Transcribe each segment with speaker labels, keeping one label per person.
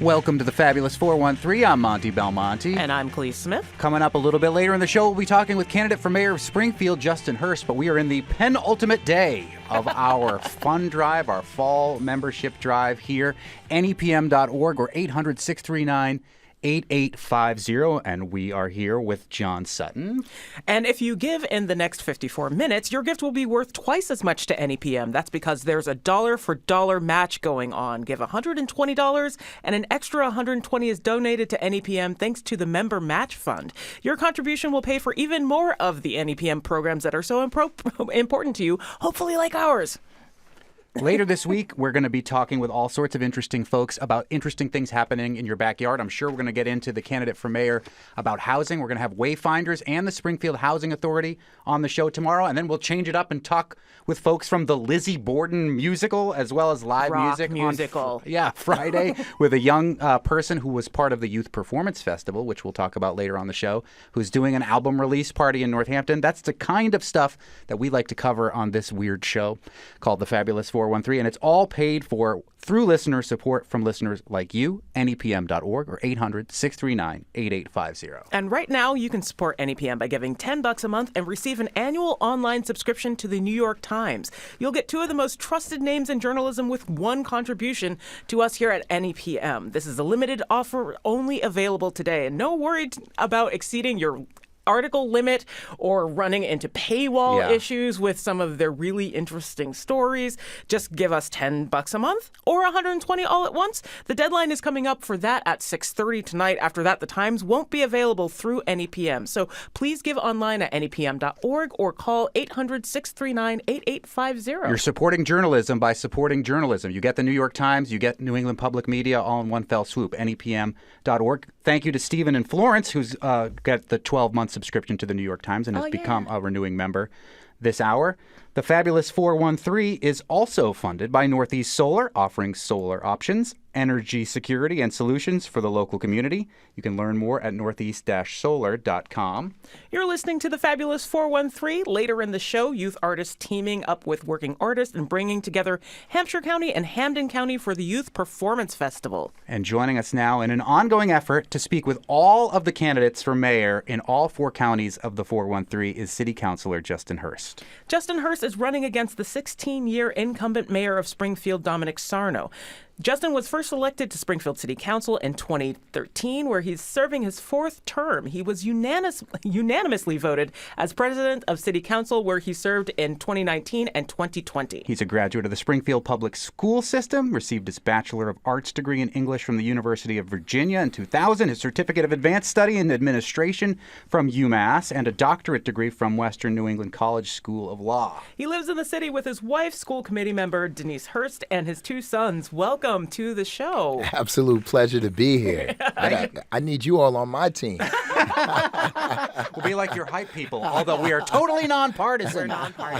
Speaker 1: Welcome to the Fabulous 413. I'm Monty Belmonte.
Speaker 2: And I'm Clee Smith.
Speaker 1: Coming up a little bit later in the show, we'll be talking with candidate for mayor of Springfield, Justin Hurst, but we are in the penultimate day of our fun drive, our fall membership drive here, nepm.org or 800-639-8850, and we are here with John Sutton.
Speaker 2: And if you give in the next 54 minutes, your gift will be worth twice as much to NEPM. That's because there's a dollar for dollar match going on. Give $120 and an extra $120 is donated to NEPM thanks to the Member Match Fund. Your contribution will pay for even more of the NEPM programs that are so important to you, hopefully like ours.
Speaker 1: Later this week, we're going to be talking with all sorts of interesting folks about interesting things happening in your backyard. I'm sure we're going to get into the candidate for mayor about housing. We're going to have Wayfinders and the Springfield Housing Authority on the show tomorrow. And then we'll change it up and talk with folks from the Lizzie Borden musical as well as live
Speaker 2: music
Speaker 1: on Friday with a young person who was part of the Youth Performance Festival, which we'll talk about later on the show, who's doing an album release party in Northampton. That's the kind of stuff that we like to cover on this weird show called The Fabulous 413, and it's all paid for through listener support from listeners like you, nepm.org or 800-639-8850.
Speaker 2: And right now, you can support NEPM by giving $10 a month and receive an annual online subscription to the New York Times. You'll get two of the most trusted names in journalism with one contribution to us here at NEPM. This is a limited offer only available today, and no worry about exceeding your article limit or running into paywall issues with some of their really interesting stories. Just give us $10 a month or $120 all at once. The deadline is coming up for that at 6:30 tonight. After that, the Times won't be available through NEPM. So please give online at nepm.org or call 800-639-8850.
Speaker 1: You're supporting journalism by supporting journalism. You get the New York Times, you get New England Public Media all in one fell swoop. nepm.org. Thank you to Stephen and Florence, who's got the 12-month subscription to the New York Times and has become a renewing member this hour. The Fabulous 413 is also funded by Northeast Solar, offering solar options, energy security, and solutions for the local community. You can learn more at northeast-solar.com.
Speaker 2: You're listening to the Fabulous 413. Later in the show, youth artists teaming up with working artists and bringing together Hampshire County and Hampden County for the Youth Performance Festival.
Speaker 1: And joining us now in an ongoing effort to speak with all of the candidates for mayor in all four counties of the 413 is City Councilor Justin Hurst.
Speaker 2: Justin Hurst is running against the 16-year incumbent mayor of Springfield, Dominic Sarno. Justin was first elected to Springfield City Council in 2013, where he's serving his fourth term. He was unanimously voted as president of City Council, where he served in 2019 and 2020.
Speaker 1: He's a graduate of the Springfield Public School System, received his Bachelor of Arts degree in English from the University of Virginia in 2000, his Certificate of Advanced Study in Administration from UMass, and a doctorate degree from Western New England College School of Law.
Speaker 2: He lives in the city with his wife, school committee member Denise Hurst, and his two sons. Welcome to the show.
Speaker 3: Absolute pleasure to be here. I need you all on my team.
Speaker 1: We'll be like your hype people, although we are totally nonpartisan.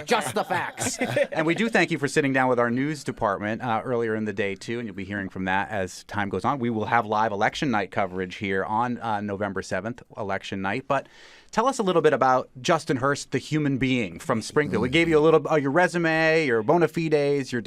Speaker 1: Just the facts. And we do thank you for sitting down with our news department earlier in the day, too, and you'll be hearing from that as time goes on. We will have live election night coverage here on November 7th, election night. But tell us a little bit about Justin Hurst, the human being from Springfield. We gave you a little your resume, your bona fides, your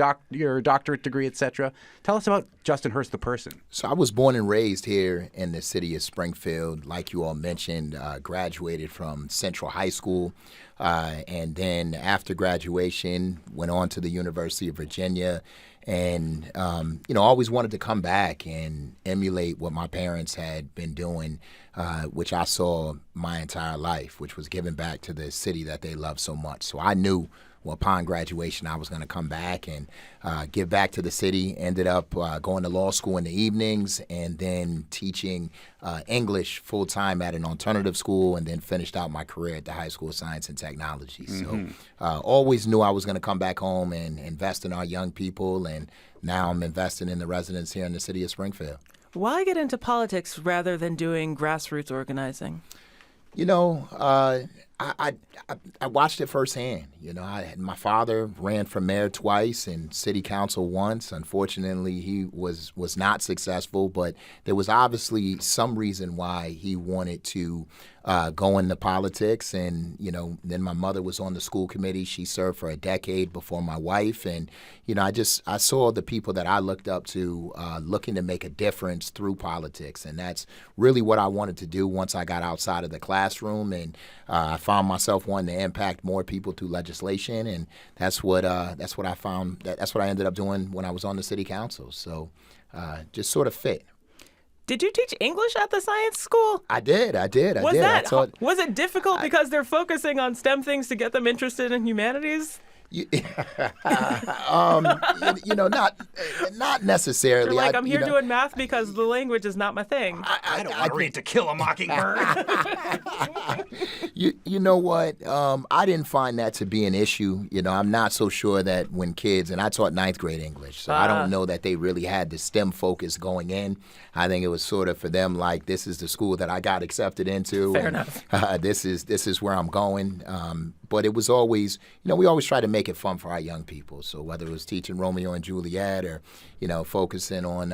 Speaker 1: doctorate degree, etc. Tell us about Justin Hurst, the person.
Speaker 3: So I was born and raised here in the city of Springfield. Like you all mentioned, graduated from Central High School. And then after graduation, went on to the University of Virginia. And, always wanted to come back and emulate what my parents had been doing, which I saw my entire life, which was giving back to the city that they love so much. So I knew, upon graduation, I was going to come back and give back to the city. Ended up going to law school in the evenings and then teaching English full-time at an alternative school, and then finished out my career at the High School of Science and Technology. So always knew I was going to come back home and invest in our young people, and now I'm investing in the residents here in the city of Springfield.
Speaker 2: Why get into politics rather than doing grassroots organizing?
Speaker 3: I watched it firsthand. My father ran for mayor twice and city council once. Unfortunately, he was not successful, but there was obviously some reason why he wanted to go into politics. And, then my mother was on the school committee. She served for a decade before my wife. And, I saw the people that I looked up to looking to make a difference through politics. And that's really what I wanted to do once I got outside of the classroom. And I found myself wanting to impact more people through legislation. And that's what I found. That's what I ended up doing when I was on the city council. So just sort of fit.
Speaker 2: Did you teach English at the science school?
Speaker 3: I did.
Speaker 2: Was it difficult because they're focusing on STEM things to get them interested in humanities?
Speaker 3: Not necessarily.
Speaker 2: They're like, I'm here doing math because the language is not my thing.
Speaker 1: I don't want to read To Kill a Mockingbird.
Speaker 3: You know what? I didn't find that to be an issue. I'm not so sure that when kids, and I taught ninth grade English, so I don't know that they really had the STEM focus going in. I think it was sort of for them like, this is the school that I got accepted into.
Speaker 2: Fair enough.
Speaker 3: This is where I'm going. But it was always, we always try to make it fun for our young people. So whether it was teaching Romeo and Juliet or, focusing on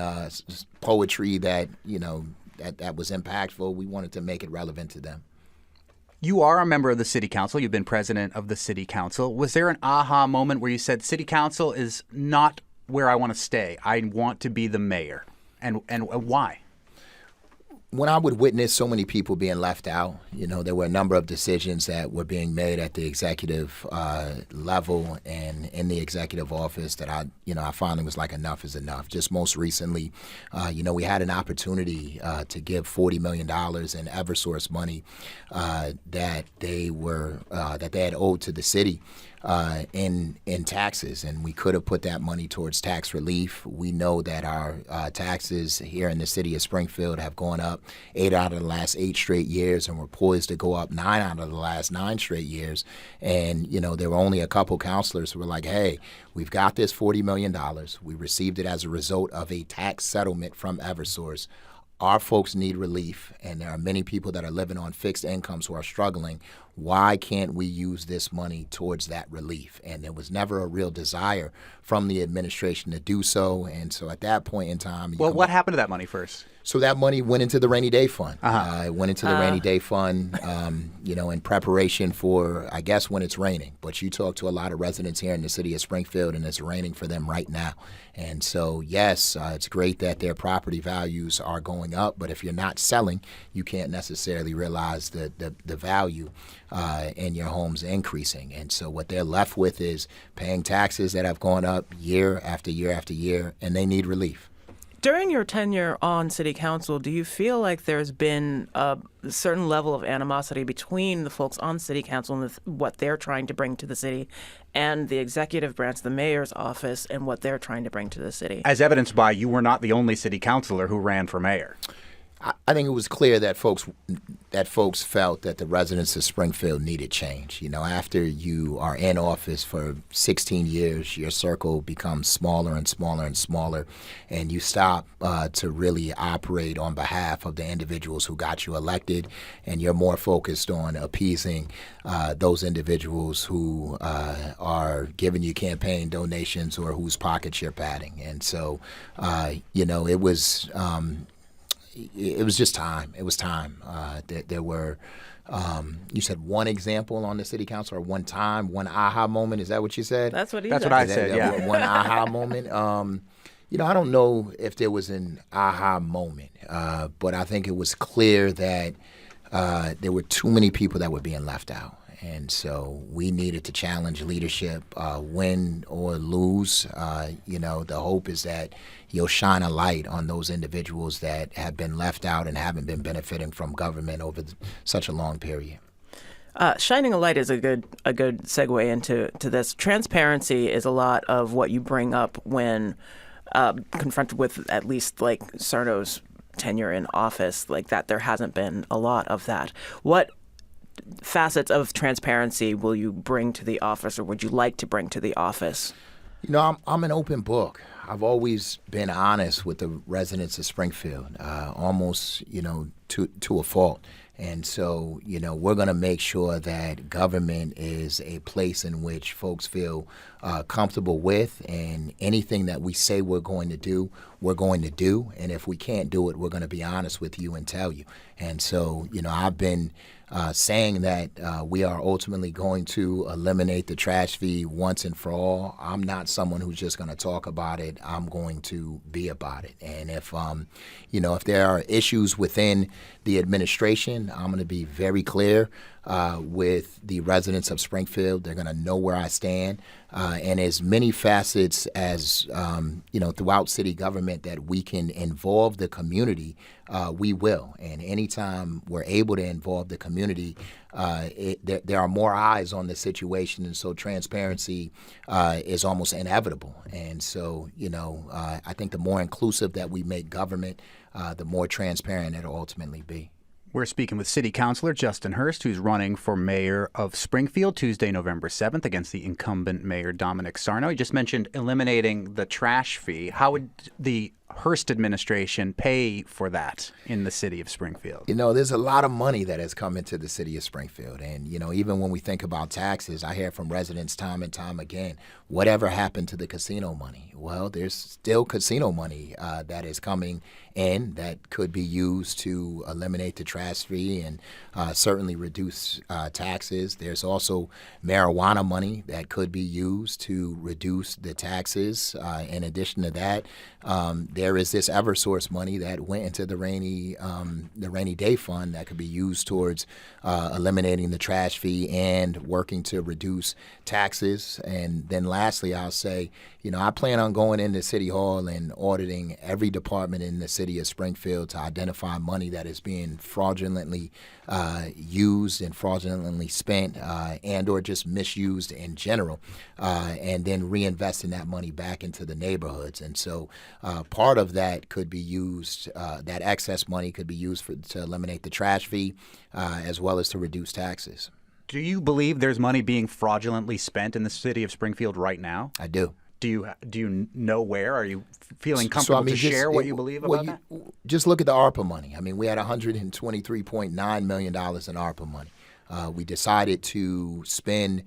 Speaker 3: poetry that was impactful, we wanted to make it relevant to them.
Speaker 1: You are a member of the city council. You've been president of the city council. Was there an aha moment where you said, city council is not where I want to stay. I want to be the mayor? And why?
Speaker 3: When I would witness so many people being left out, there were a number of decisions that were being made at the executive level and in the executive office that I finally was like, enough is enough. Just most recently, we had an opportunity to give $40 million in Eversource money that they had owed to the city. In taxes, and we could have put that money towards tax relief. We know that our taxes here in the city of Springfield have gone up 8 out of the last 8 straight years, and we're poised to go up 9 out of the last 9 straight years. And, there were only a couple councilors who were like, hey, we've got this $40 million. We received it as a result of a tax settlement from Eversource. Our folks need relief, and there are many people that are living on fixed incomes who are struggling. Why can't we use this money towards that relief? And there was never a real desire from the administration to do so. And so at that point in time...
Speaker 1: Well, what happened to that money first?
Speaker 3: So that money went into the rainy day fund. It went into the rainy day fund, in preparation for, I guess, when it's raining. But you talk to a lot of residents here in the city of Springfield, and it's raining for them right now. And so, yes, it's great that their property values are going up. But if you're not selling, you can't necessarily realize the value in your homes increasing. And so what they're left with is paying taxes that have gone up year after year after year, and they need relief.
Speaker 2: During your tenure on city council, do you feel like there's been a certain level of animosity between the folks on city council and what they're trying to bring to the city and the executive branch, the mayor's office, and what they're trying to bring to the city?
Speaker 1: As evidenced by you were not the only city councilor who ran for mayor.
Speaker 3: I think it was clear that folks felt that the residents of Springfield needed change. After you are in office for 16 years, your circle becomes smaller and smaller and smaller, and you stop to really operate on behalf of the individuals who got you elected, and you're more focused on appeasing those individuals who are giving you campaign donations or whose pockets you're padding. And so, it was just time. It was time. There were, you said one example on the city council or one time, one aha moment. Is that what you said?
Speaker 2: That's what
Speaker 1: I said, yeah.
Speaker 3: One aha moment. I don't know if there was an aha moment, but I think it was clear that there were too many people that were being left out. And so we needed to challenge leadership, win or lose. The hope is that you'll shine a light on those individuals that have been left out and haven't been benefiting from government over such a long period.
Speaker 2: Shining a light is a good segue into this. Transparency is a lot of what you bring up when confronted with at least like Sarno's tenure in office, like that there hasn't been a lot of that. What facets of transparency will you bring to the office, or would you like to bring to the office?
Speaker 3: I'm an open book. I've always been honest with the residents of Springfield. Almost, to a fault. And so, we're going to make sure that government is a place in which folks feel comfortable with, and anything that we say we're going to do, we're going to do. And if we can't do it, we're going to be honest with you and tell you. And so, I've been saying that we are ultimately going to eliminate the trash fee once and for all. I'm not someone who's just going to talk about it. I'm going to be about it. And if there are issues within the administration, I'm going to be very clear with the residents of Springfield. They're going to know where I stand. And as many facets as, throughout city government that we can involve the community, we will. And anytime we're able to involve the community, there are more eyes on the situation. And so transparency is almost inevitable. And so, I think the more inclusive that we make government, the more transparent it'll ultimately be.
Speaker 1: We're speaking with City Councilor Justin Hurst, who's running for mayor of Springfield Tuesday, November 7th, against the incumbent mayor, Dominic Sarno. He just mentioned eliminating the trash fee. How would the Hurst administration pay for that in the city of Springfield?
Speaker 3: There's a lot of money that has come into the city of Springfield. And, even when we think about taxes, I hear from residents time and time again, whatever happened to the casino money? Well, there's still casino money that is coming in that could be used to eliminate the trash fee and certainly reduce taxes. There's also marijuana money that could be used to reduce the taxes. In addition to that, there is this Eversource money that went into the rainy day fund that could be used towards eliminating the trash fee and working to reduce taxes. And then lastly, I'll say, I plan on going into City Hall and auditing every department in the city of Springfield to identify money that is being fraudulently used and fraudulently spent and or just misused in general, and then reinvesting that money back into the neighborhoods. And so part of that could be used, that excess money could be used to eliminate the trash fee as well as to reduce taxes.
Speaker 1: Do you believe there's money being fraudulently spent in the city of Springfield right now?
Speaker 3: I do.
Speaker 1: Do you know where? Are you feeling comfortable to share what you believe about that?
Speaker 3: Just look at the ARPA money. We had $123.9 million in ARPA money. We decided to spend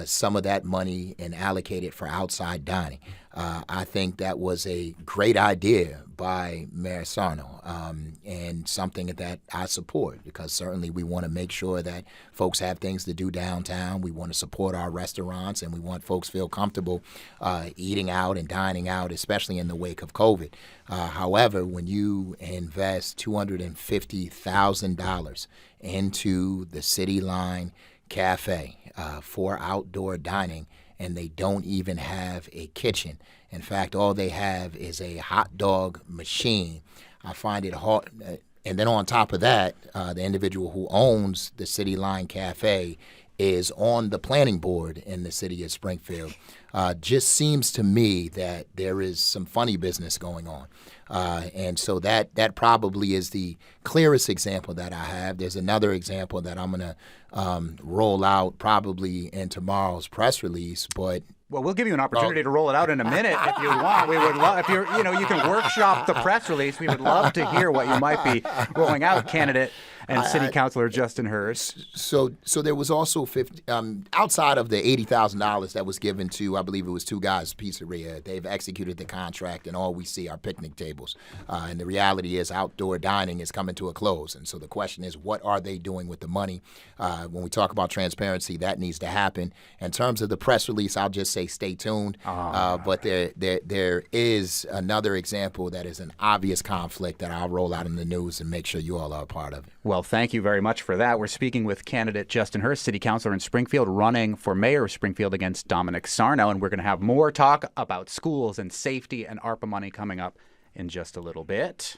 Speaker 3: some of that money and allocate it for outside dining. I think that was a great idea by Mayor Sarno, and something that I support, because certainly we want to make sure that folks have things to do downtown. We want to support our restaurants, and we want folks to feel comfortable eating out and dining out, especially in the wake of COVID. However, when you invest $250,000 into the City Line Cafe for outdoor dining, and they don't even have a kitchen. In fact, all they have is a hot dog machine. I find it hard. And then on top of that, the individual who owns the City Line Cafe is on the planning board in the city of Springfield. Just seems to me that there is some funny business going on. And so that probably is the clearest example that I have. There's another example that I'm going to roll out probably in tomorrow's press release, but
Speaker 1: well, we'll give you an opportunity to roll it out in a minute if you want. We would love if you can workshop the press release. We would love to hear what you might be rolling out, candidate and City Councilor Justin Hurst.
Speaker 3: So there was also outside of the $80,000 that was given to, I believe it was Two Guys Pizzeria. They've executed the contract, and all we see are picnic tables. And the reality is, outdoor dining is coming to a close. And so the question is, what are they doing with the money? When we talk about transparency, that needs to happen. In terms of the press release, I'll just say stay tuned. But there is another example that is an obvious conflict that I'll roll out in the news and make sure you all are a part of it.
Speaker 1: Well, thank you very much for that. We're speaking with candidate Justin Hurst, City Councilor in Springfield, running for mayor of Springfield against Dominic Sarno. And we're going to have more talk about schools and safety and ARPA money coming up in just a little bit.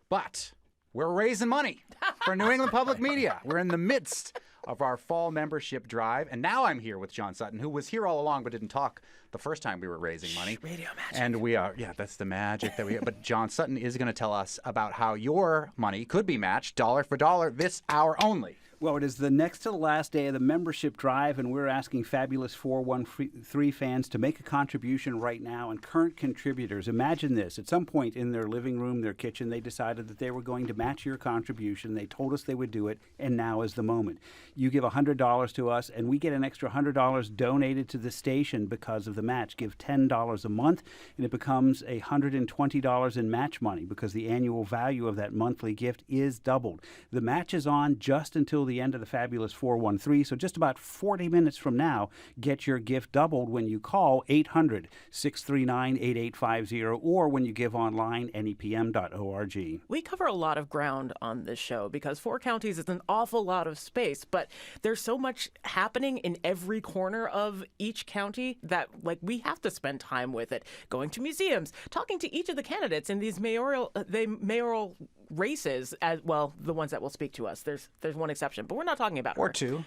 Speaker 1: But we're raising money for New England Public Media. We're in the midst of our fall membership drive. And now I'm here with John Sutton, who was here all along but didn't talk the first time we were raising money.
Speaker 2: Radio magic.
Speaker 1: And we are, that's the magic that we have. But John Sutton is going to tell us about how your money could be matched dollar for dollar this hour only.
Speaker 4: Well, it is the next to the last day of the membership drive, and we're asking fabulous 413 fans to make a contribution right now. And current contributors, imagine this. At some point in their living room, their kitchen, they decided that they were going to match your contribution. They told us they would do it, and now is the moment. You give $100 to us, and we get an extra $100 donated to the station because of the match. Give $10 a month, and it becomes $120 in match money because the annual value of that monthly gift is doubled. The match is on just until the end of the fabulous 413, so just about 40 minutes from now, get your gift doubled when you call 800-639-8850 or when you give online, nepm.org.
Speaker 2: We cover a lot of ground on this show because 4 counties is an awful lot of space, but there's so much happening in every corner of each county that we have to spend time with it, going to museums, talking to each of the candidates in these mayoral races, as well, the ones that will speak to us. There's one exception, but we're not talking about
Speaker 1: Or
Speaker 2: her.
Speaker 1: two.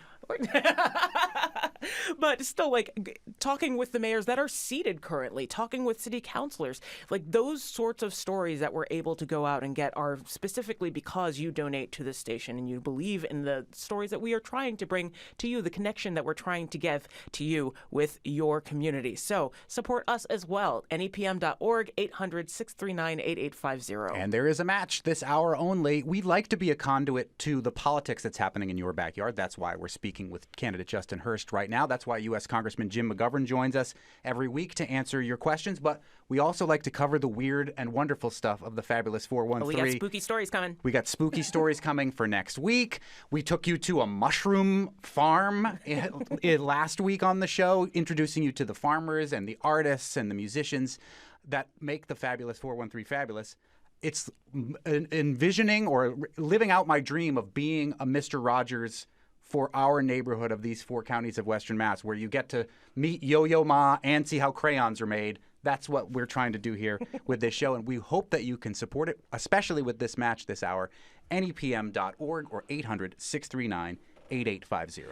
Speaker 2: But still, talking with the mayors that are seated currently, talking with city councilors, those sorts of stories that we're able to go out and get are specifically because you donate to this station and you believe in the stories that we are trying to bring to you, the connection that we're trying to give to you with your community. So support us as well. nepm.org, 800-639-8850.
Speaker 1: And there is a match this hour only. We'd like to be a conduit to the politics that's happening in your backyard. That's why we're speaking with candidate Justin Hurst right now. That's why U.S. Congressman Jim McGovern joins us every week to answer your questions. But we also like to cover the weird and wonderful stuff of the fabulous 413.
Speaker 2: We got spooky stories coming.
Speaker 1: We got spooky stories coming for next week. We took you to a mushroom farm last week on the show, introducing you to the farmers and the artists and the musicians that make the fabulous 413 fabulous. It's envisioning or living out my dream of being a Mr. Rogers for our neighborhood of these 4 counties of Western Mass, where you get to meet Yo-Yo Ma and see how crayons are made. That's what we're trying to do here with this show, and we hope that you can support it, especially with this match this hour. nepm.org or 800-639-8850.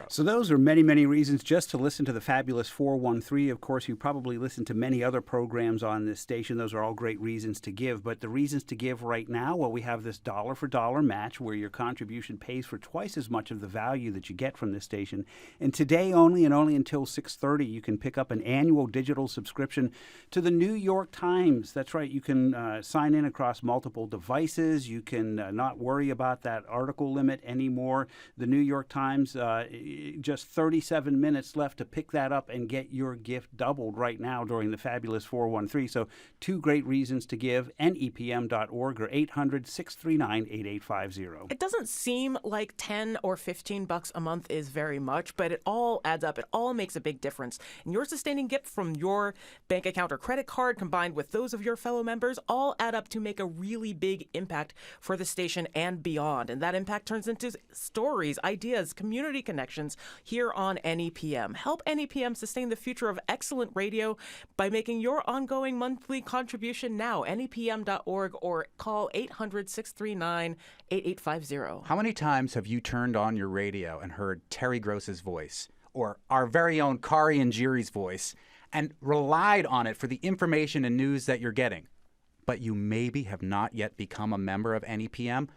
Speaker 1: So
Speaker 4: those are many, many reasons just to listen to the fabulous 413. Of course, you probably listen to many other programs on this station. Those are all great reasons to give. But the reasons to give right now, well, we have this dollar-for-dollar match where your contribution pays for twice as much of the value that you get from this station. And today only, and only until 6:30, you can pick up an annual digital subscription to the New York Times. That's right. You can sign in across multiple devices. You can not worry about that article limit anymore. The New York Times, just 37 minutes left to pick that up and get your gift doubled right now during the fabulous 413. So 2 great reasons to give, nepm.org or 800-639-8850.
Speaker 2: It doesn't seem like 10 or 15 bucks a month is very much, but it all adds up. It all makes a big difference. And your sustaining gift from your bank account or credit card combined with those of your fellow members all add up to make a really big impact for the station and beyond. And that impact turns into stories, ideas, community connections here on NEPM. Help NEPM sustain the future of excellent radio by making your ongoing monthly contribution now. NEPM.org or call 800-639-8850.
Speaker 1: How many times have you turned on your radio and heard Terry Gross's voice or our very own Kari and Jiri's voice and relied on it for the information and news that you're getting, but you maybe have not yet become a member of NEPM?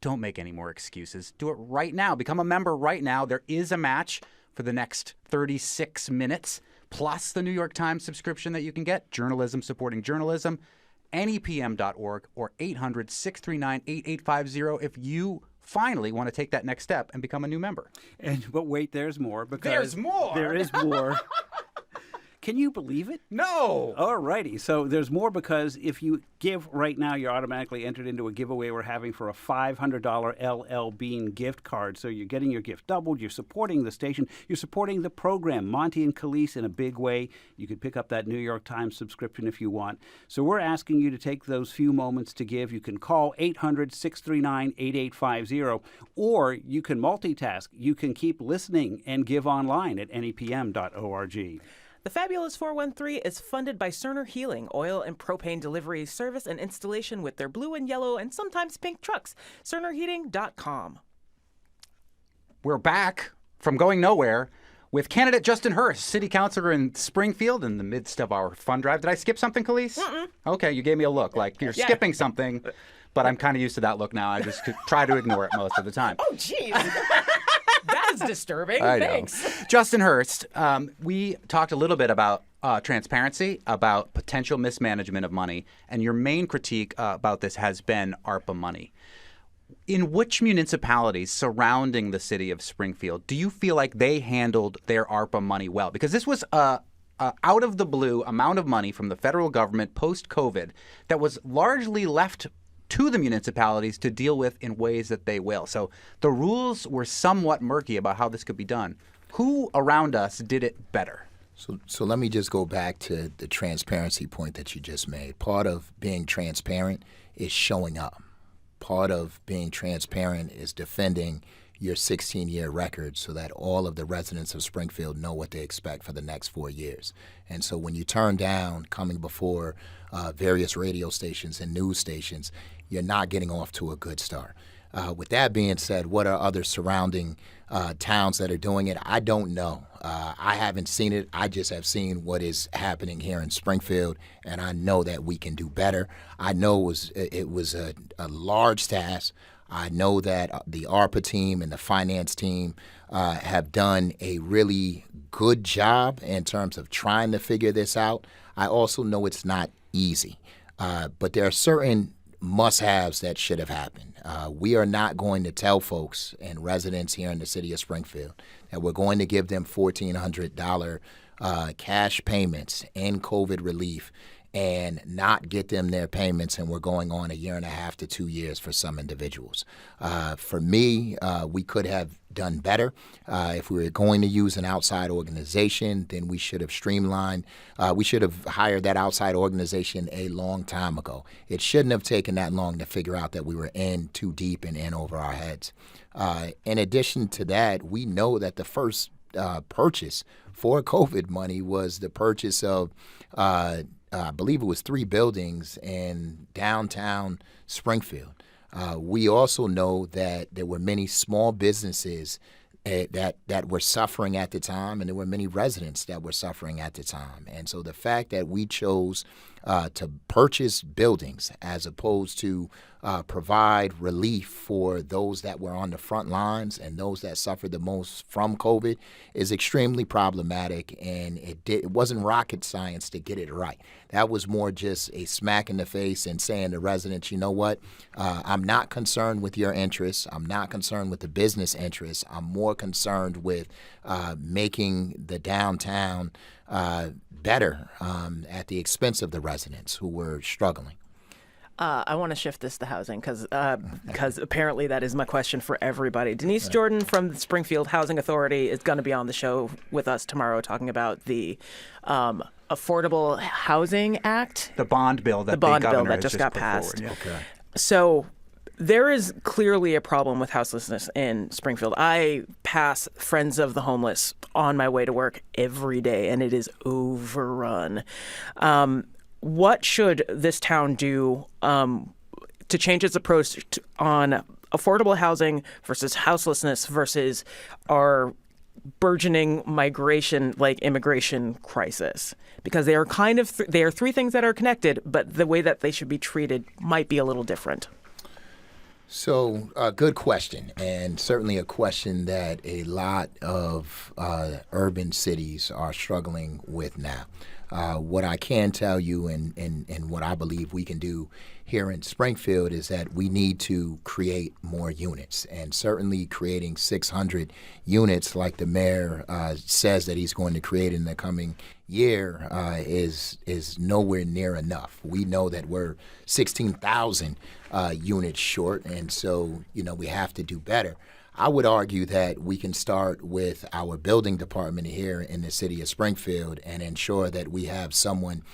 Speaker 1: Don't make any more excuses. Do it right now. Become a member right now. There is a match for the next 36 minutes, plus the New York Times subscription that you can get, journalism supporting journalism, nepm.org or 800-639-8850 if you finally want to take that next step and become a new member.
Speaker 4: But wait, there's more. Because
Speaker 1: There's more?
Speaker 4: There is more. Can you believe it?
Speaker 1: No!
Speaker 4: All righty. So there's more because if you give right now, you're automatically entered into a giveaway we're having for a $500 LL Bean gift card. So you're getting your gift doubled. You're supporting the station. You're supporting the program, Monty and Khalees, in a big way. You could pick up that New York Times subscription if you want. So we're asking you to take those few moments to give. You can call 800-639-8850, or you can multitask. You can keep listening and give online at nepm.org.
Speaker 2: The Fabulous 413 is funded by Cerner Healing, oil and propane delivery service and installation with their blue and yellow and sometimes pink trucks. CernerHeating.com.
Speaker 1: We're back from going nowhere with candidate Justin Hurst, city councilor in Springfield, in the midst of our fund drive. Did I skip something, Khalees? Okay, you gave me a look like you're skipping something, but I'm kind of used to that look now. I just try to ignore it most of the time.
Speaker 2: Oh, jeez. was disturbing.
Speaker 1: I know.
Speaker 2: Thanks.
Speaker 1: Justin Hurst, we talked a little bit about transparency, about potential mismanagement of money, and your main critique about this has been ARPA money. In which municipalities surrounding the city of Springfield do you feel like they handled their ARPA money well? Because this was a out of the blue amount of money from the federal government post-COVID that was largely left to the municipalities to deal with in ways that they will. So the rules were somewhat murky about how this could be done. Who around us did it better?
Speaker 3: So let me just go back to the transparency point that you just made. Part of being transparent is showing up. Part of being transparent is defending your 16-year record so that all of the residents of Springfield know what they expect for the next 4 years. And so when you turn down coming before various radio stations and news stations, you're not getting off to a good start. With that being said, what are other surrounding towns that are doing it? I don't know. I haven't seen it. I just have seen what is happening here in Springfield, and I know that we can do better. I know it was a large task. I know that the ARPA team and the finance team have done a really good job in terms of trying to figure this out. I also know it's not easy, but there are certain must-haves that should have happened. We are not going to tell folks and residents here in the city of Springfield that we're going to give them $1,400 cash payments in COVID relief and not get them their payments, and we're going on 1.5 to 2 years for some individuals. For me, we could have done better. If we were going to use an outside organization, then we should have streamlined. We should have hired that outside organization a long time ago. It shouldn't have taken that long to figure out that we were in too deep and in over our heads. In addition to that, we know that the first purchase for COVID money was the purchase of I believe it was 3 buildings in downtown Springfield. We also know that there were many small businesses that were suffering at the time, and there were many residents that were suffering at the time. And so the fact that we chose to purchase buildings as opposed to provide relief for those that were on the front lines and those that suffered the most from COVID is extremely problematic, and it wasn't rocket science to get it right. That was more just a smack in the face and saying to residents, you know what, I'm not concerned with your interests. I'm not concerned with the business interests. I'm more concerned with making the downtown better at the expense of the residents who were struggling.
Speaker 2: I want to shift this to housing because apparently that is my question for everybody. Denise Jordan from the Springfield Housing Authority is going to be on the show with us tomorrow talking about the Affordable Housing Act.
Speaker 1: The bond bill that the governor
Speaker 2: that just got
Speaker 1: put
Speaker 2: passed.
Speaker 1: Forward. Yeah.
Speaker 3: Okay.
Speaker 2: So there is clearly a problem with houselessness in Springfield. I pass Friends of the Homeless on my way to work every day, and it is overrun. What should this town do to change its approach on affordable housing versus houselessness versus our burgeoning migration, like immigration crisis? Because they are they are 3 things that are connected, but the way that they should be treated might be a little different.
Speaker 3: So, good question, and certainly a question that a lot of urban cities are struggling with now. What I can tell you and what I believe we can do here in Springfield is that we need to create more units, and certainly creating 600 units like the mayor says that he's going to create in the coming year is nowhere near enough. We know that we're 16,000 units short, and so we have to do better. I would argue that we can start with our building department here in the city of Springfield and ensure that we have someone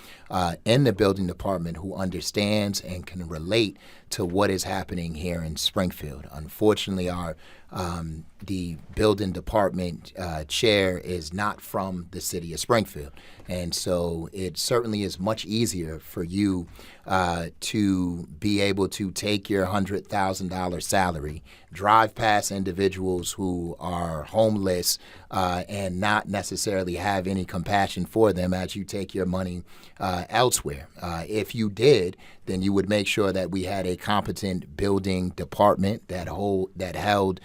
Speaker 3: in the building department who understands and can relate to what is happening here in Springfield. Unfortunately, the building department chair is not from the city of Springfield. And so it certainly is much easier for you to be able to take your $100,000 salary, drive past individuals who are homeless and not necessarily have any compassion for them as you take your money elsewhere. If you did, then you would make sure that we had a competent building department that held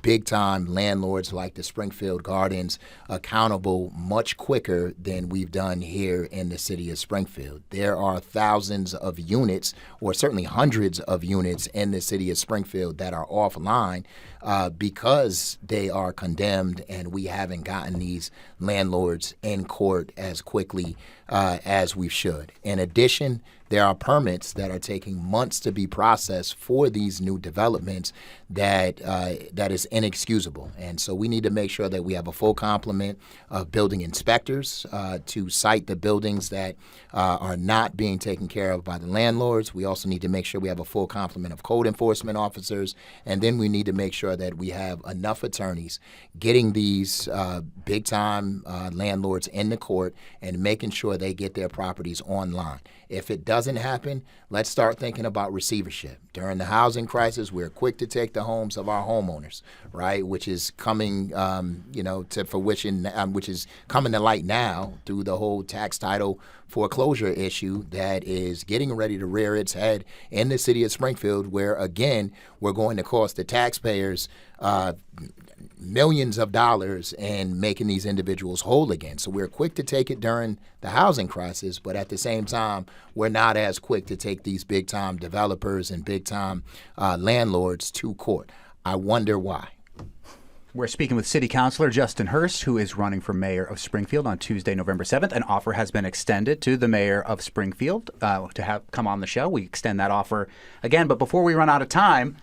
Speaker 3: big-time landlords like the Springfield Gardens accountable much quicker than we've done here in the city of Springfield. There are thousands of units, or certainly hundreds of units in the city of Springfield that are offline because they are condemned, and we haven't gotten these landlords in court as quickly as we should. In addition, there are permits that are taking months to be processed for these new developments that is inexcusable. And so we need to make sure that we have a full complement of building inspectors to cite the buildings that are not being taken care of by the landlords. We also need to make sure we have a full complement of code enforcement officers. And then we need to make sure that we have enough attorneys getting these big-time landlords in the court and making sure they get their properties online. If it doesn't happen, let's start thinking about receivership. During the housing crisis, we're quick to take the homes of our homeowners, right, which is coming, to fruition, which is coming to light now through the whole tax title foreclosure issue that is getting ready to rear its head in the city of Springfield, where, again, we're going to cost the taxpayers millions of dollars in making these individuals whole again. So we're quick to take it during the housing crisis, but at the same time, we're not as quick to take these big-time developers and big-time landlords to court. I wonder why.
Speaker 1: We're speaking with City Councilor Justin Hurst, who is running for mayor of Springfield on Tuesday, November 7th. An offer has been extended to the mayor of Springfield to have come on the show. We extend that offer again, but before we run out of time,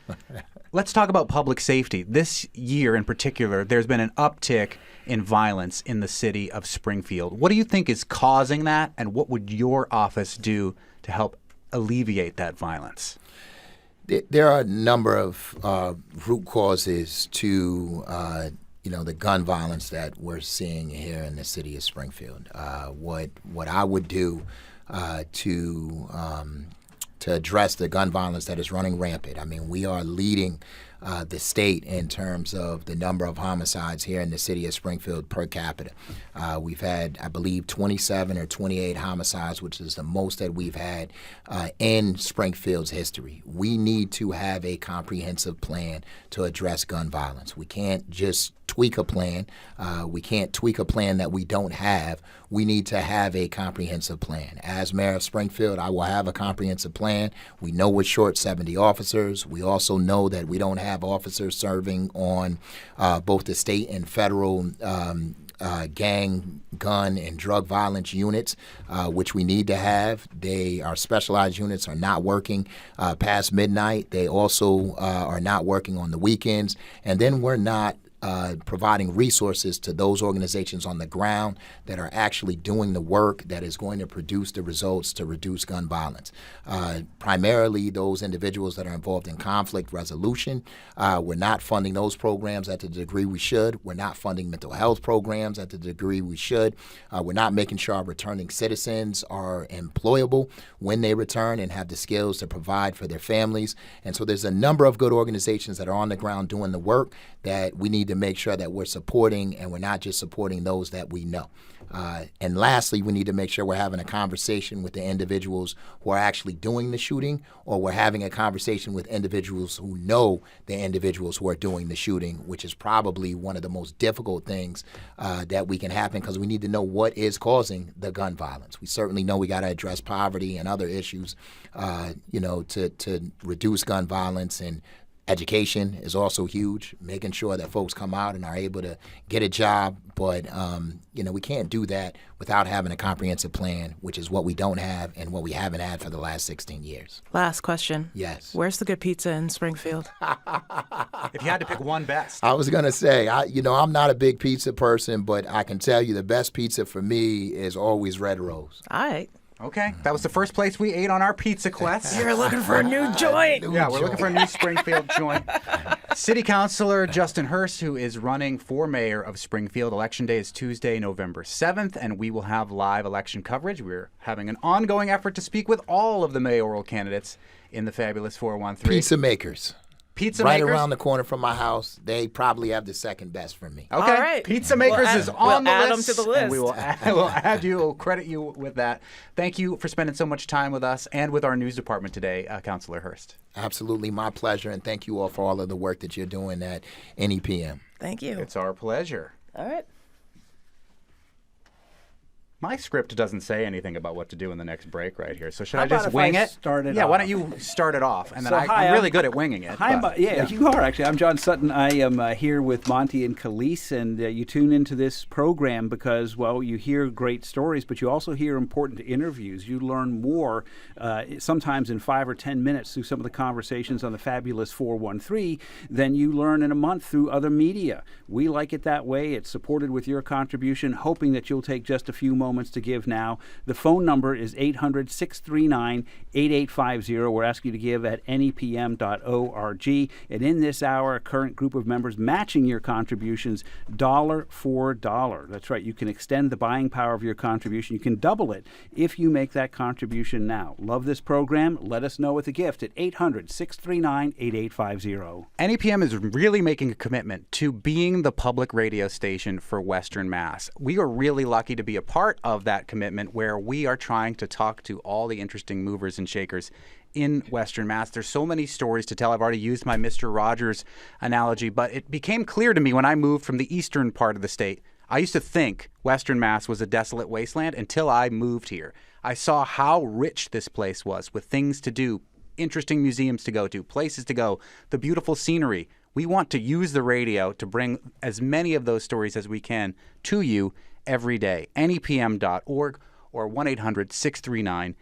Speaker 1: let's talk about public safety. This year in particular, there's been an uptick in violence in the city of Springfield. What do you think is causing that, and what would your office do to help alleviate that violence?
Speaker 3: There are a number of root causes to the gun violence that we're seeing here in the city of Springfield. What I would do to address the gun violence that is running rampant. I mean, we are leading the state in terms of the number of homicides here in the city of Springfield per capita. We've had, I believe, 27 or 28 homicides, which is the most that we've had in Springfield's history. We need to have a comprehensive plan to address gun violence. We can't just tweak a plan. We can't tweak a plan that we don't have. We need to have a comprehensive plan. As mayor of Springfield, I will have a comprehensive plan. We know we're short 70 officers. We also know that we don't have officers serving on both the state and federal gang, gun, and drug violence units, which we need to have. Our specialized units are not working past midnight. They also are not working on the weekends. And then we're not providing resources to those organizations on the ground that are actually doing the work that is going to produce the results to reduce gun violence. Primarily those individuals that are involved in conflict resolution. We're not funding those programs at the degree we should. We're not funding mental health programs at the degree we should. We're not making sure our returning citizens are employable when they return and have the skills to provide for their families. And so there's a number of good organizations that are on the ground doing the work that we need to make sure that we're supporting, and we're not just supporting those that we know. And lastly, we need to make sure we're having a conversation with the individuals who are actually doing the shooting, or we're having a conversation with individuals who know the individuals who are doing the shooting, which is probably one of the most difficult things that we can happen, because we need to know what is causing the gun violence. We certainly know we got to address poverty and other issues, to reduce gun violence. And education is also huge, making sure that folks come out and are able to get a job. But, we can't do that without having a comprehensive plan, which is what we don't have and what we haven't had for the last 16 years.
Speaker 2: Last question.
Speaker 3: Yes.
Speaker 2: Where's the good pizza in Springfield?
Speaker 1: If you had to pick one best.
Speaker 3: I was going to say, I'm not a big pizza person, but I can tell you the best pizza for me is always Red Rose.
Speaker 2: All right.
Speaker 1: Okay, that was the first place we ate on our pizza quest.
Speaker 2: You're looking for a new joint.
Speaker 1: Yeah, we're looking for a new Springfield joint. City Councilor Justin Hurst, who is running for mayor of Springfield. Election day is Tuesday, November 7th, and we will have live election coverage. We're having an ongoing effort to speak with all of the mayoral candidates in the fabulous 413.
Speaker 3: Pizza makers.
Speaker 1: Pizza
Speaker 3: right
Speaker 1: makers?
Speaker 3: around the corner from my house. They probably have the second best for me.
Speaker 1: Okay.
Speaker 2: All right.
Speaker 1: Pizza makers is on the
Speaker 2: we'll add
Speaker 1: list.
Speaker 2: them to the
Speaker 1: And we will
Speaker 2: list.
Speaker 1: we'll add you, we'll credit you with that. Thank you for spending so much time with us and with our news department today, Councilor Hurst.
Speaker 3: Absolutely my pleasure, and thank you all for all of the work that you're doing at NEPM.
Speaker 2: Thank you.
Speaker 1: It's our pleasure.
Speaker 2: All right.
Speaker 1: My script doesn't say anything about what to do in the next break right here. So should
Speaker 4: How
Speaker 1: I just
Speaker 4: about if
Speaker 1: wing
Speaker 4: I
Speaker 1: it?
Speaker 4: start it
Speaker 1: Yeah, why
Speaker 4: off?
Speaker 1: don't you start it off? And then
Speaker 4: So, hi,
Speaker 1: I'm really
Speaker 4: I'm-
Speaker 1: good at winging it.
Speaker 4: Hi,
Speaker 1: but-
Speaker 4: you are actually. I'm John Sutton. I am here with Monty and Khalees, and you tune into this program because, well, you hear great stories, but you also hear important interviews. You learn more, sometimes in 5 or 10 minutes through some of the conversations on the fabulous 413 than you learn in a month through other media. We like it that way. It's supported with your contribution, hoping that you'll take just a few moments to give now. The phone number is 800-639-8850. We're asking you to give at nepm.org. And in this hour, a current group of members matching your contributions dollar for dollar. That's right. You can extend the buying power of your contribution. You can double it if you make that contribution now. Love this program? Let us know with a gift at 800-639-8850.
Speaker 1: NEPM is really making a commitment to being the public radio station for Western Mass. We are really lucky to be a part of that commitment where we are trying to talk to all the interesting movers and shakers in Western Mass. There's so many stories to tell. I've already used my Mr. Rogers analogy, but it became clear to me when I moved from the eastern part of the state. I used to think Western Mass was a desolate wasteland until I moved here. I saw how rich this place was with things to do, interesting museums to go to, places to go, the beautiful scenery. We want to use the radio to bring as many of those stories as we can to you every day. NEPM.org or 1-800-639-8850.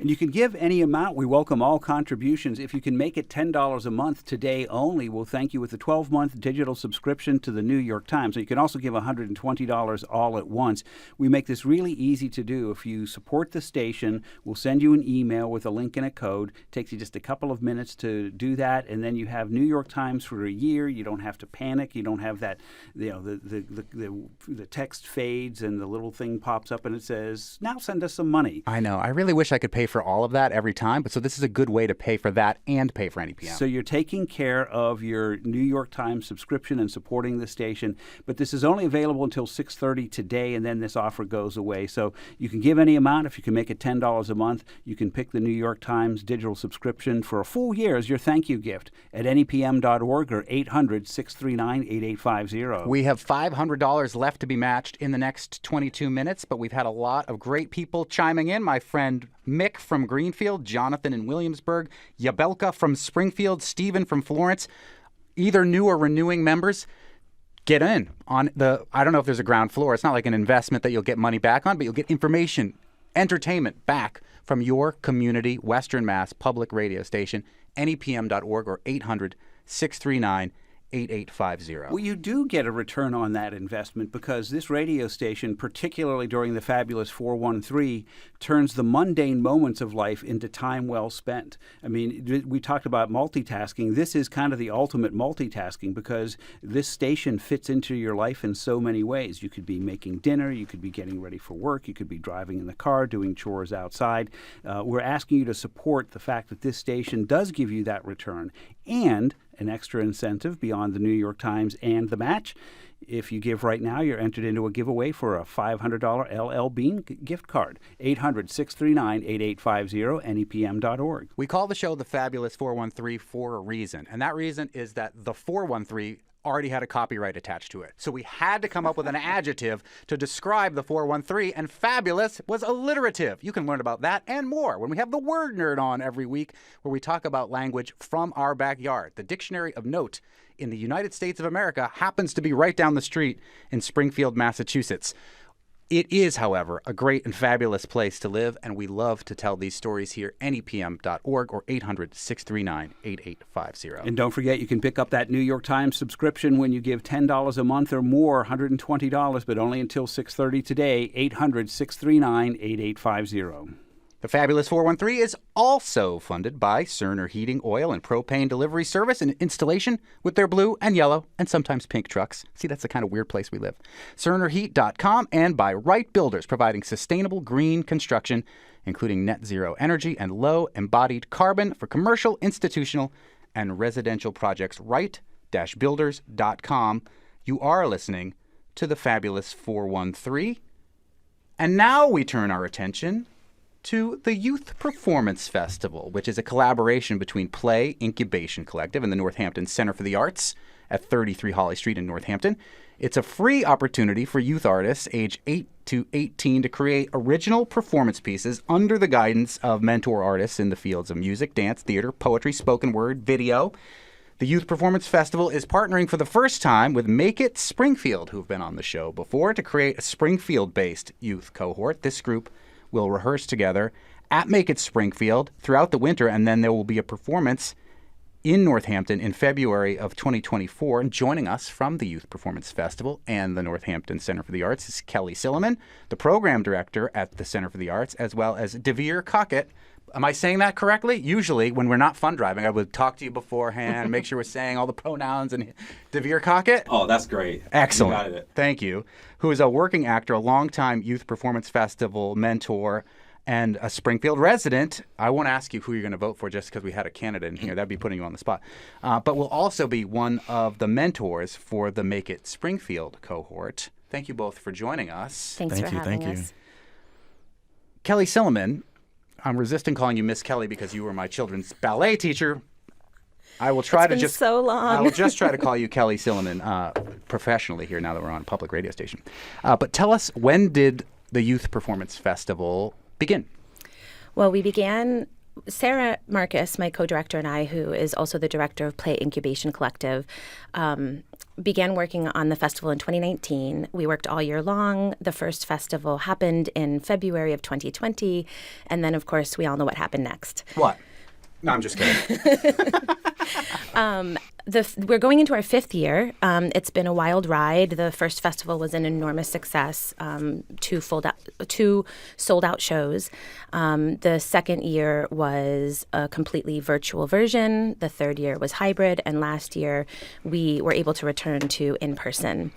Speaker 4: And you can give any amount. We welcome all contributions. If you can make it $10 a month today only, we'll thank you with a 12-month digital subscription to the New York Times. So you can also give $120 all at once. We make this really easy to do. If you support the station, we'll send you an email with a link and a code. It takes you just a couple of minutes to do that, and then you have New York Times for a year. You don't have to panic. You don't have that, the text fades and the little thing pops up and it says, now send us some money.
Speaker 1: I know. I really wish I could pay for all of that every time, but so this is a good way to pay for that and pay for NEPM.
Speaker 4: So you're taking care of your New York Times subscription and supporting the station, but this is only available until 6:30 today, and then this offer goes away. So you can give any amount. If you can make it $10 a month, you can pick the New York Times digital subscription for a full year as your thank you gift at nepm.org or 800-639-8850.
Speaker 1: We have $500 left to be matched in the next 22 minutes, but we've had a lot of great people chiming in. My friend Mick from Greenfield, Jonathan in Williamsburg, Yabelka from Springfield, Stephen from Florence, either new or renewing members. Get in on I don't know if there's a ground floor. It's not like an investment that you'll get money back on, but you'll get information, entertainment back from your community, Western Mass public radio station, nepm.org or 800-639-8850.
Speaker 4: Well, you do get a return on that investment because this radio station, particularly during the fabulous 413, turns the mundane moments of life into time well spent. I mean, we talked about multitasking. This is kind of the ultimate multitasking because this station fits into your life in so many ways. You could be making dinner, you could be getting ready for work, you could be driving in the car, doing chores outside. We're asking you to support the fact that this station does give you that return and an extra incentive beyond the New York Times and the match. If you give right now, you're entered into a giveaway for a $500 LL Bean gift card. 800-639-8850, nepm.org.
Speaker 1: We call the show the Fabulous 413 for a reason, and that reason is that the 413 already had a copyright attached to it. So we had to come up with an adjective to describe the 413, and fabulous was alliterative. You can learn about that and more when we have the Word Nerd on every week, where we talk about language from our backyard. The Dictionary of Note in the United States of America happens to be right down the street in Springfield, Massachusetts. It is, however, a great and fabulous place to live, and we love to tell these stories here, nepm.org or 800-639-8850.
Speaker 4: And don't forget, you can pick up that New York Times subscription when you give $10 a month or more, $120, but only until 6:30 today, 800-639-8850.
Speaker 1: The Fabulous 413 is also funded by Cerner Heating, Oil, and Propane Delivery Service and Installation with their blue and yellow and sometimes pink trucks. See, that's the kind of weird place we live. CernerHeat.com and by Wright Builders, providing sustainable green construction, including net zero energy and low embodied carbon for commercial, institutional, and residential projects right-builders.com. You are listening to the Fabulous 413. And now we turn our attention to the Youth Performance Festival, which is a collaboration between Play Incubation Collective and the Northampton Center for the Arts at 33 Holly Street in Northampton. It's a free opportunity for youth artists age 8 to 18 to create original performance pieces under the guidance of mentor artists in the fields of music, dance, theater, poetry, spoken word, video. The Youth Performance Festival is partnering for the first time with Make-It Springfield, who've been on the show before, to create a Springfield-based youth cohort. This group will rehearse together at Make-It Springfield throughout the winter, and then there will be a performance in Northampton in February of 2024. And joining us from the Youth Performance Festival and the Northampton Center for the Arts is Kelly Silliman, the program director at the Center for the Arts, as well as Deveir Cockett. Am I saying that correctly? Usually, when we're not fun driving, I would talk to you beforehand, make sure we're saying all the pronouns. And Deveir Cockett?
Speaker 5: Oh, that's great.
Speaker 1: Excellent.
Speaker 5: You got it.
Speaker 1: Thank you. Who is a working actor, a longtime Youth Performance Festival mentor, and a Springfield resident. I won't ask you who you're going to vote for just because we had a candidate in here. That'd be putting you on the spot. But will also be one of the mentors for the Make It Springfield cohort. Thank you both for joining us.
Speaker 6: Thanks for having us.
Speaker 1: Kelly Silliman, I'm resisting calling you Miss Kelly because you were my children's ballet teacher. I will try
Speaker 6: It's
Speaker 1: to
Speaker 6: been
Speaker 1: just
Speaker 6: so long.
Speaker 1: I will just try to call you Kelly Silliman professionally here now that we're on a public radio station. But tell us, when did the Youth Performance Festival begin?
Speaker 6: Well, we began, Sarah Marcus, my co-director, and I, who is also the director of Play Incubation Collective, began working on the festival in 2019. We worked all year long. The first festival happened in February of 2020. And then, of course, we all know what happened next.
Speaker 1: What? No, I'm just kidding.
Speaker 6: We're going into our fifth year. It's been a wild ride. The first festival was an enormous success, two sold-out shows. The second year was a completely virtual version. The third year was hybrid. And last year, we were able to return to in-person.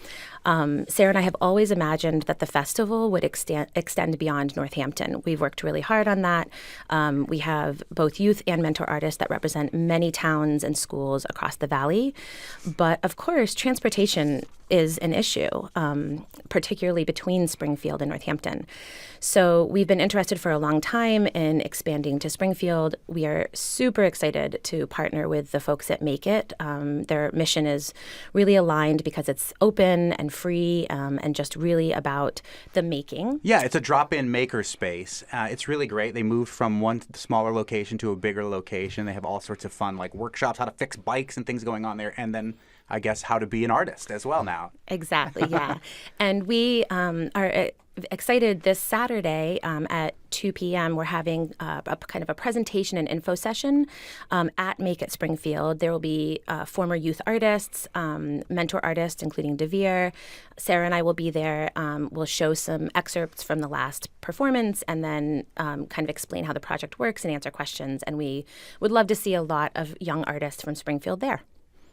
Speaker 6: Sarah and I have always imagined that the festival would extend beyond Northampton. We've worked really hard on that. We have both youth and mentor artists that represent many towns and schools across the valley. But of course, transportation is an issue, particularly between Springfield and Northampton. So we've been interested for a long time in expanding to Springfield. We are super excited to partner with the folks at Make It. Their mission is really aligned because it's open and free and just really about the making.
Speaker 1: Yeah, it's a drop-in maker space. It's really great. They moved from one smaller location to a bigger location. They have all sorts of fun, like workshops, how to fix bikes and things going on there. And then I guess how to be an artist as well now.
Speaker 6: Exactly, yeah. And we are excited this Saturday at 2 p.m. We're having a kind of a presentation and info session at Make It Springfield. There will be former youth artists, mentor artists, including Deveir. Sarah and I will be there. We'll show some excerpts from the last performance and then kind of explain how the project works and answer questions. And we would love to see a lot of young artists from Springfield there.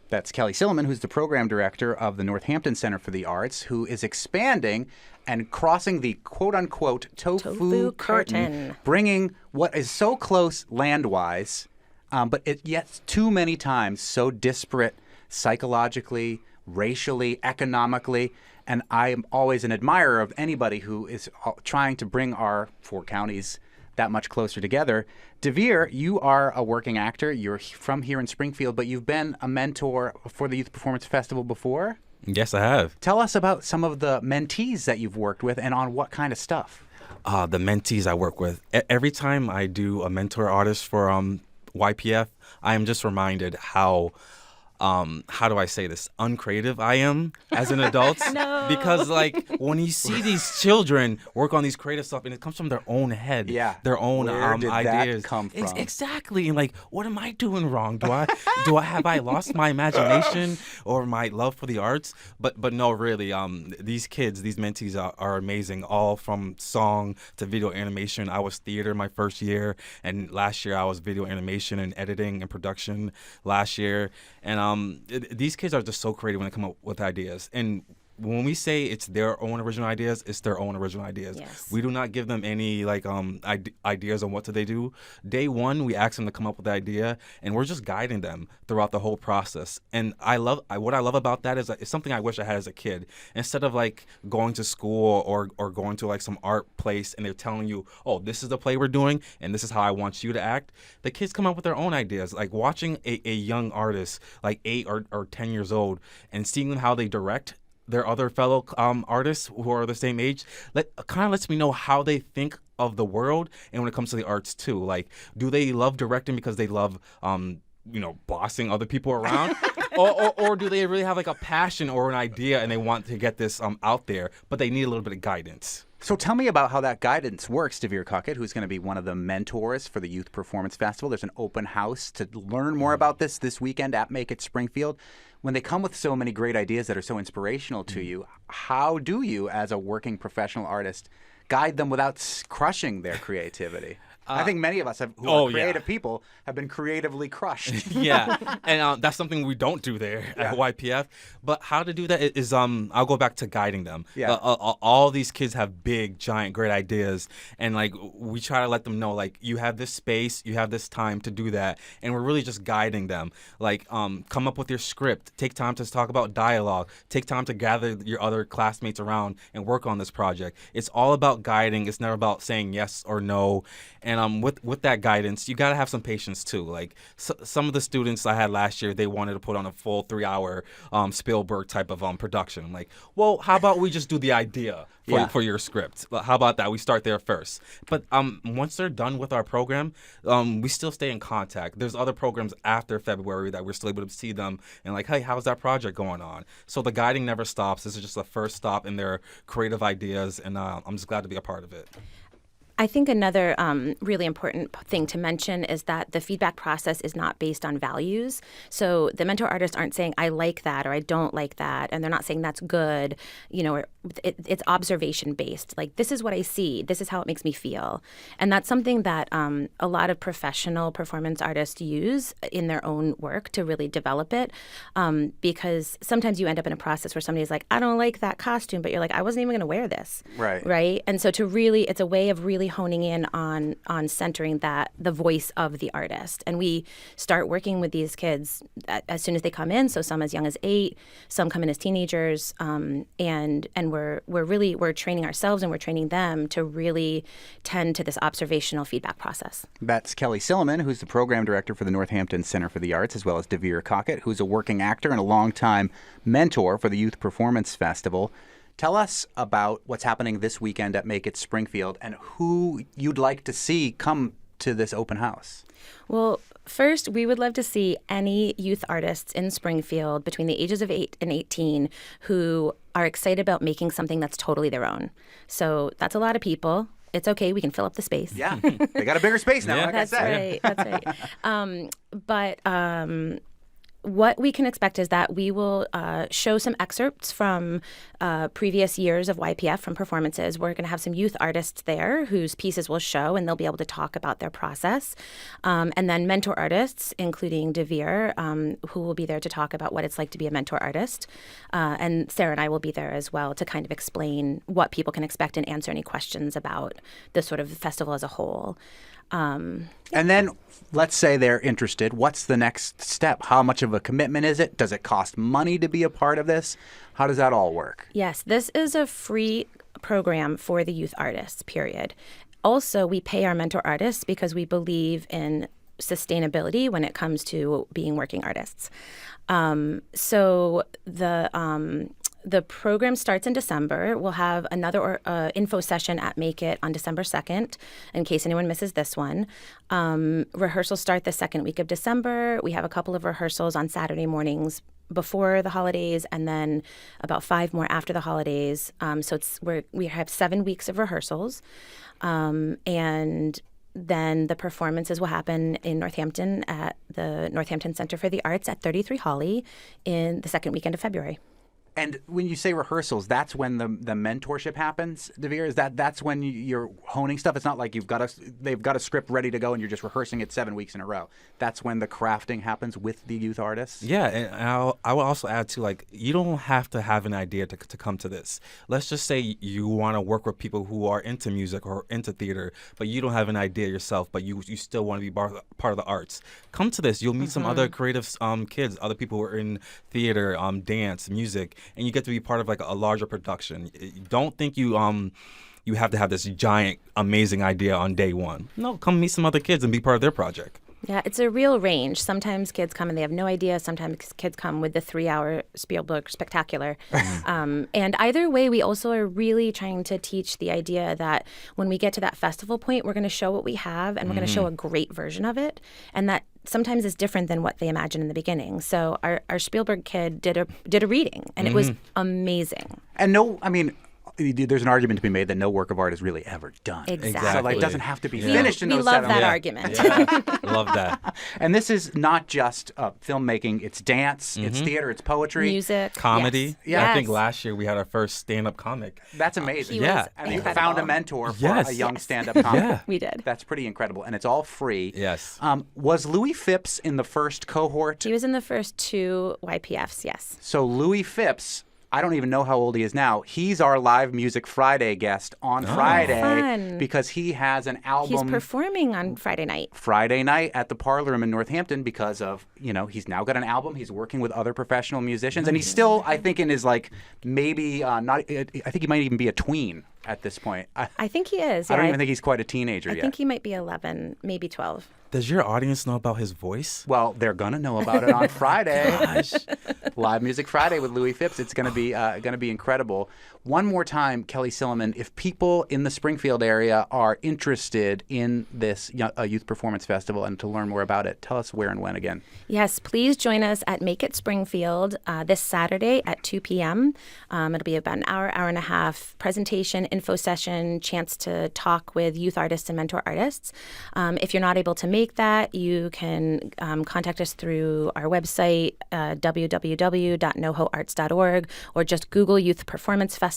Speaker 1: That's Kelly Silliman, who's the program director of the Northampton Center for the Arts, who is expanding and crossing the quote-unquote tofu curtain, bringing what is so close land-wise, but yet too many times so disparate psychologically, racially, economically. And I am always an admirer of anybody who is trying to bring our four counties that much closer together. Deveir, you are a working actor. You're from here in Springfield, but you've been a mentor for the Youth Performance Festival before.
Speaker 5: Yes, I have.
Speaker 1: Tell us about some of the mentees that you've worked with and on what kind of stuff.
Speaker 5: The mentees I work with. Every time I do a mentor artist for YPF, I am just reminded how do I say this, uncreative I am as an adult.
Speaker 6: No.
Speaker 5: Because like when you see these children work on these creative stuff and it comes from their own head, their own
Speaker 1: Where did
Speaker 5: ideas.
Speaker 1: That come from?
Speaker 5: Exactly. And like, what am I doing wrong? Have I lost my imagination or my love for the arts? But no, really, these kids, these mentees are amazing, all from song to video animation. I was theater my first year, and last year I was video animation and editing and production last year. And these kids are just so creative when they come up with ideas. And when we say it's their own original ideas, it's their own original ideas.
Speaker 6: Yes.
Speaker 5: We do not give them any ideas on what they do. Day one, we ask them to come up with the idea, and we're just guiding them throughout the whole process. And what I love about that is it's something I wish I had as a kid. Instead of like going to school or going to like some art place and they're telling you, oh, this is the play we're doing and this is how I want you to act. The kids come up with their own ideas. Like watching a young artist like 8 or 10 years old and seeing them how they direct their other fellow artists who are the same age, kind of lets me know how they think of the world and when it comes to the arts too. Like, do they love directing because they love bossing other people around? or do they really have like a passion or an idea and they want to get this out there, but they need a little bit of guidance?
Speaker 1: So tell me about how that guidance works, Deveir Cockett, who's going to be one of the mentors for the Youth Performance Festival. There's an open house to learn more about this weekend at Make-It Springfield. When they come with so many great ideas that are so inspirational to you, how do you, as a working professional artist, guide them without crushing their creativity? I think many of us who are creative people have been creatively crushed.
Speaker 5: Yeah, and that's something we don't do there at YPF. But how to do that is I'll go back to guiding them. Yeah. All these kids have big, giant, great ideas, and like we try to let them know, like, you have this space, you have this time to do that, and we're really just guiding them. Like, come up with your script, take time to talk about dialogue, take time to gather your other classmates around and work on this project. It's all about guiding. It's never about saying yes or no. And with that guidance, you got to have some patience too. Like some of the students I had last year, they wanted to put on a full 3-hour Spielberg type of production. I'm like, well, how about we just do the idea for your script? How about that? We start there first. But once they're done with our program, we still stay in contact. There's other programs after February that we're still able to see them and like, hey, how's that project going on? So the guiding never stops. This is just the first stop in their creative ideas, and I'm just glad to be a part of it.
Speaker 6: I think another really important thing to mention is that the feedback process is not based on values. So the mentor artists aren't saying, I like that or I don't like that. And they're not saying that's good. It's observation based. Like, this is what I see. This is how it makes me feel. And that's something that a lot of professional performance artists use in their own work to really develop it. Because sometimes you end up in a process where somebody's like, I don't like that costume, but you're like, I wasn't even going to wear this. Right. And so it's a way of really honing in on centering the voice of the artist. And we start working with these kids as soon as they come in. So some as young as 8, some come in as teenagers, and we're training ourselves and we're training them to really tend to this observational feedback process.
Speaker 1: That's Kelly Silliman, who's the program director for the Northampton Center for the Arts, as well as Deveir Cockett, who's a working actor and a longtime mentor for the Youth Performance Festival. Tell us about what's happening this weekend at Make-It Springfield and who you'd like to see come to this open house.
Speaker 6: Well, first, we would love to see any youth artists in Springfield between the ages of 8 and 18 who are excited about making something that's totally their own. So that's a lot of people. It's okay. We can fill up the space.
Speaker 1: Yeah. They got a bigger space now, like I said.
Speaker 6: That's right. But what we can expect is that we will show some excerpts from previous years of YPF from performances. We're going to have some youth artists there whose pieces will show, and they'll be able to talk about their process. And then mentor artists, including Deveir, who will be there to talk about what it's like to be a mentor artist. And Sarah and I will be there as well to kind of explain what people can expect and answer any questions about the sort of festival as a whole.
Speaker 1: And then let's say they're interested. What's the next step? How much of a commitment is it? Does it cost money to be a part of this? How does that all work?
Speaker 6: Yes, this is a free program for the youth artists, period. Also, we pay our mentor artists because we believe in sustainability when it comes to being working artists. So the program starts in December. We'll have another info session at Make It on December 2nd, in case anyone misses this one. Rehearsals start the second week of December. We have a couple of rehearsals on Saturday mornings before the holidays, and then about 5 more after the holidays. So we have 7 weeks of rehearsals, and then the performances will happen in Northampton at the Northampton Center for the Arts at 33 Holly in the second weekend of February.
Speaker 1: And when you say rehearsals, that's when the mentorship happens, Deveir? Is that's when you're honing stuff? It's not like they've got a script ready to go and you're just rehearsing it 7 weeks in a row. That's when the crafting happens with the youth artists?
Speaker 5: Yeah, and I will also add to, like, you don't have to have an idea to come to this. Let's just say you want to work with people who are into music or into theater, but you don't have an idea yourself, but you still want to be part of the arts. Come to this. You'll meet some other creative kids, other people who are in theater, dance, music, and you get to be part of like a larger production. Don't think you have to have this giant, amazing idea on day one. No, come meet some other kids and be part of their project.
Speaker 6: Yeah, it's a real range. Sometimes kids come and they have no idea. Sometimes kids come with the 3-hour Spielberg spectacular. And either way, we also are really trying to teach the idea that when we get to that festival point, we're going to show what we have and we're going to show a great version of it. And that sometimes is different than what they imagined in the beginning. So our Spielberg kid did a reading, and it was amazing.
Speaker 1: And there's an argument to be made that no work of art is really ever done.
Speaker 6: Exactly.
Speaker 1: So it doesn't have to be finished in
Speaker 6: we
Speaker 1: those
Speaker 6: love
Speaker 1: 7
Speaker 6: that
Speaker 1: weeks.
Speaker 6: argument.
Speaker 5: Yeah, love that.
Speaker 1: And this is not just filmmaking. It's dance, it's theater, it's poetry.
Speaker 6: Music.
Speaker 5: Comedy.
Speaker 6: Yes.
Speaker 5: I think last year we had our first stand-up comic.
Speaker 1: That's amazing.
Speaker 6: He was
Speaker 5: Yeah.
Speaker 1: And you
Speaker 6: incredible.
Speaker 1: found a mentor for
Speaker 5: Yes.
Speaker 1: a young stand-up comic.
Speaker 5: Yeah.
Speaker 6: We did.
Speaker 1: That's pretty incredible. And it's all free.
Speaker 5: Yes.
Speaker 1: Was Louis Phipps in the first cohort?
Speaker 6: He was in the first 2 YPFs, yes.
Speaker 1: So Louis Phipps, I don't even know how old he is now. He's our Live Music Friday guest on Friday
Speaker 6: Fun.
Speaker 1: because he has an
Speaker 6: He's
Speaker 1: album
Speaker 6: performing on Friday night.
Speaker 1: Friday night at the Parlor Room in Northampton because of, he's now got an album. He's working with other professional musicians. And he's still, I think, in his maybe not, I think he might even be a tween at this point.
Speaker 6: I think he is.
Speaker 1: I don't
Speaker 6: yeah.
Speaker 1: even think he's quite a teenager
Speaker 6: I
Speaker 1: yet.
Speaker 6: think he might be 11, maybe 12.
Speaker 5: Does your audience know about his voice?
Speaker 1: Well, they're gonna know about it on Friday. Live Music Friday with Louis Phipps. It's gonna be incredible. One more time, Kelly Silliman, if people in the Springfield area are interested in this youth performance festival and to learn more about it, tell us where and when again.
Speaker 6: Yes, please join us at Make-It Springfield this Saturday at 2 p.m. It'll be about an hour and a half presentation, info session, chance to talk with youth artists and mentor artists. If you're not able to make that, you can contact us through our website, www.nohoarts.org, or just Google Youth Performance Festival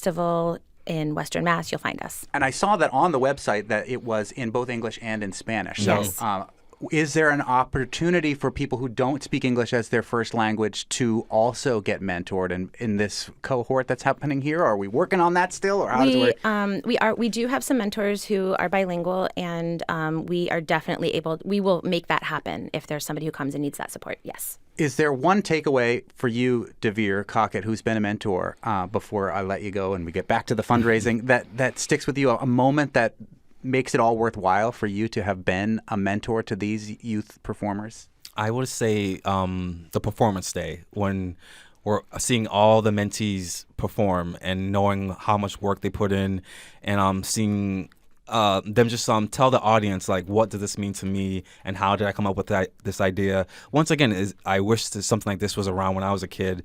Speaker 6: in Western Mass. You'll find us.
Speaker 1: And I saw that on the website that it was in both English and in Spanish.
Speaker 6: Yes.
Speaker 1: So is there an opportunity for people who don't speak English as their first language to also get mentored in this cohort that's happening here? Are we working on that still, or how does it work?
Speaker 6: We do have some mentors who are bilingual, and we are definitely able. We will make that happen if there's somebody who comes and needs that support. Yes.
Speaker 1: Is there one takeaway for you, Deveir Cockett, who's been a mentor, before I let you go and we get back to the fundraising, that sticks with you, a moment that makes it all worthwhile for you to have been a mentor to these youth performers?
Speaker 5: I would say the performance day, when we're seeing all the mentees perform and knowing how much work they put in, and seeing them just tell the audience, like, what does this mean to me and how did I come up with this idea. Once again, I wish that something like this was around when I was a kid,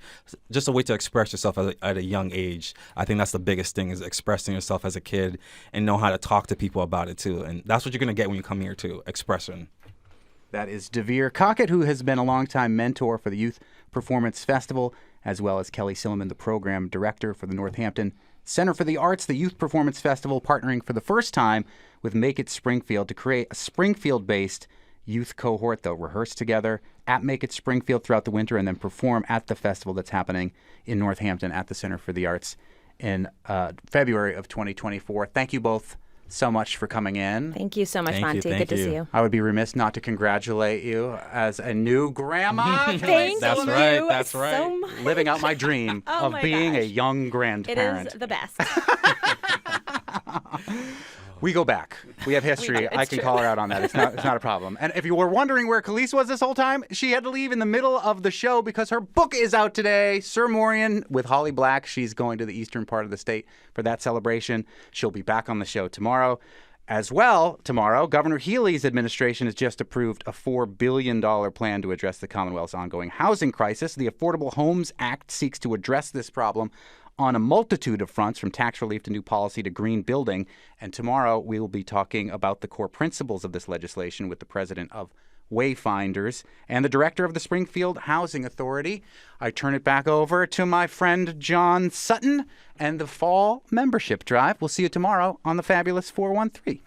Speaker 5: just a way to express yourself at a young age. I think that's the biggest thing, is expressing yourself as a kid and know how to talk to people about it too. And that's what you're going to get when you come here too, expression.
Speaker 1: That is Deveir Cockett, who has been a longtime mentor for the Youth Performance Festival, as well as Kelly Silliman, the program director for the Northampton Center for the Arts, the Youth Performance Festival, partnering for the first time with Make-It Springfield to create a Springfield-based youth cohort. They'll rehearse together at Make-It Springfield throughout the winter and then perform at the festival that's happening in Northampton at the Center for the Arts in February of 2024. Thank you both so much for coming in.
Speaker 6: Thank you so much,
Speaker 5: Thank you,
Speaker 6: Monty.
Speaker 5: thank
Speaker 6: Good to
Speaker 5: you.
Speaker 6: see you.
Speaker 1: I would be remiss not to congratulate you as a new grandma.
Speaker 6: Thank
Speaker 5: That's
Speaker 6: you
Speaker 5: right, that's
Speaker 6: so
Speaker 5: right.
Speaker 6: much.
Speaker 1: Living out my dream
Speaker 6: Oh
Speaker 1: of
Speaker 6: my
Speaker 1: being a
Speaker 6: gosh.
Speaker 1: young
Speaker 6: It
Speaker 1: grandparent.
Speaker 6: is the best.
Speaker 1: We go back. We have history. I can call her out on that. It's not a problem. And if you were wondering where Khalees was this whole time, she had to leave in the middle of the show because her book is out today. Sir Morian with Holly Black. She's going to the eastern part of the state for that celebration. She'll be back on the show tomorrow. As well, tomorrow, Governor Healy's administration has just approved a $4 billion plan to address the Commonwealth's ongoing housing crisis. The Affordable Homes Act seeks to address this problem on a multitude of fronts, from tax relief to new policy to green building. And tomorrow we will be talking about the core principles of this legislation with the president of Wayfinders, and the director of the Springfield Housing Authority. I turn it back over to my friend John Sutton and the fall membership drive. We'll see you tomorrow on the Fabulous 413.